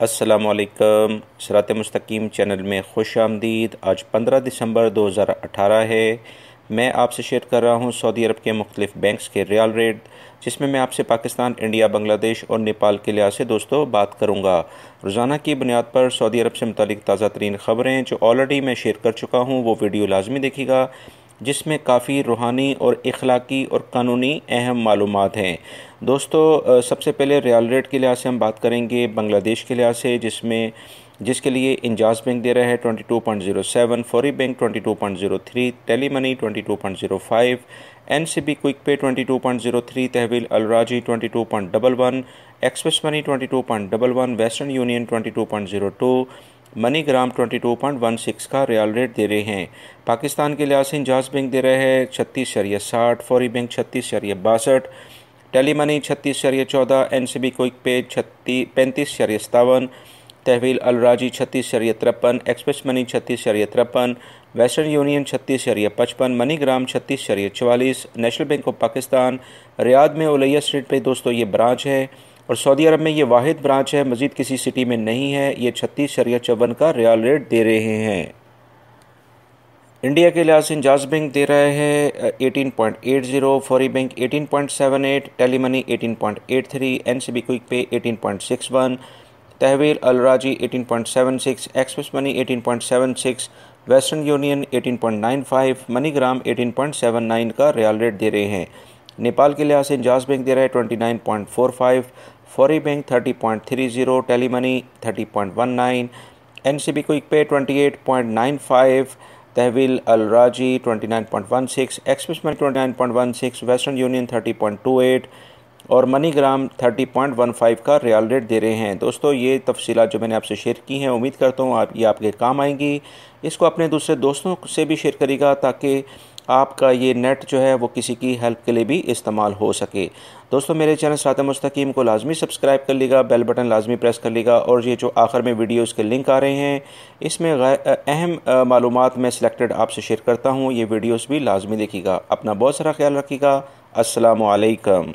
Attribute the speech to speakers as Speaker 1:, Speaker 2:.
Speaker 1: अस्सलामुअलैकुम। सिरात मुस्तकीम चैनल में खुश आमदीद। आज 15 दिसंबर 2018 है। मैं आपसे शेयर कर रहा हूँ सऊदी अरब के मुख्तलिफ बैंक्स के रियाल रेट, जिसमें मैं आपसे पाकिस्तान, इंडिया, बांग्लादेश और नेपाल के लिहाज से दोस्तों बात करूँगा। रोज़ाना की बुनियाद पर सऊदी अरब से मुतालिक ताज़ा तरीन ख़बरें जो ऑलरेडी मैं शेयर कर चुका हूँ वो वीडियो लाजमी देखिएगा, जिसमें काफ़ी रूहानी और इखलाकी और कानूनी अहम मालूमात हैं। दोस्तों सबसे पहले रियाल रेट के लिहाज से हम बात करेंगे बांग्लादेश के लिहाज से, जिसके लिए इंजाज़ बैंक दे रहा है 22.07, Fawri bank 22.03, Tele Money 22.05, NCB quick pay 22.03, Tahweel अल Rajhi 22.11, Express Money 22.11, Western Union 22.02, MoneyGram 22.16 का रियाल रेट दे रहे हैं। पाकिस्तान के लिहाज से इंजाज़ बैंक दे रहे हैं 36.60, फौरी bank 36.62, Telemoney 36.14, NCB quick Pay 35.57, तहवील अल राजी 36.53, एक्सप्रेस मनी 36.53, वेस्टर्न यूनियन 36.55, मनी ग्राम 36.44। National Bank of Pakistan Riyadh में उलैया स्ट्रीट पे दोस्तों ये ब्रांच है और सऊदी अरब में ये वाहिद ब्रांच है, मज़ीद किसी सिटी में नहीं है। ये 36.54 का रियाल रेट दे रहे हैं। इंडिया के लिहाज से इंजाज़ बैंक दे रहा है 18.80, Fawri bank 18.78, Tele Money 18.83, NCB quick pay 18.61, Tahweel अल Rajhi 18.76, Express Money 18.76, Western Union 18.95, MoneyGram 18.79 का रियाल रेट दे रहे हैं। नेपाल के लिहाज से इंजाज़ बैंक दे रहा है 29.45, फौरी bank 30.30, Telemoney 30.19, NCB quick Pay 28.95, तहवील अल राजी 29.16, एक्सप्रेस मनी 29.16, वेस्टर्न यूनियन 30.28 और मनी ग्राम 30.15 का रियाल रेट दे रहे हैं। दोस्तों ये तफसीलात जो मैंने आपसे शेयर की हैं, उम्मीद करता हूँ ये आपके काम आएंगी। इसको अपने दूसरे दोस्तों से भी शेयर करिएगा ताकि आपका ये नेट जो है वो किसी की हेल्प के लिए भी इस्तेमाल हो सके। दोस्तों मेरे चैनल सिरात मुस्तकीम को लाजमी सब्सक्राइब कर लीजिएगा, बेल बटन लाजमी प्रेस कर लीजिएगा और ये जो आखिर में वीडियोस के लिंक आ रहे हैं इसमें अहम मालूमात मैं सिलेक्टेड आपसे शेयर करता हूँ। ये वीडियोस भी लाजमी देखिएगा। अपना बहुत सारा ख्याल रखिएगा। अस्सलामु अलैकुम।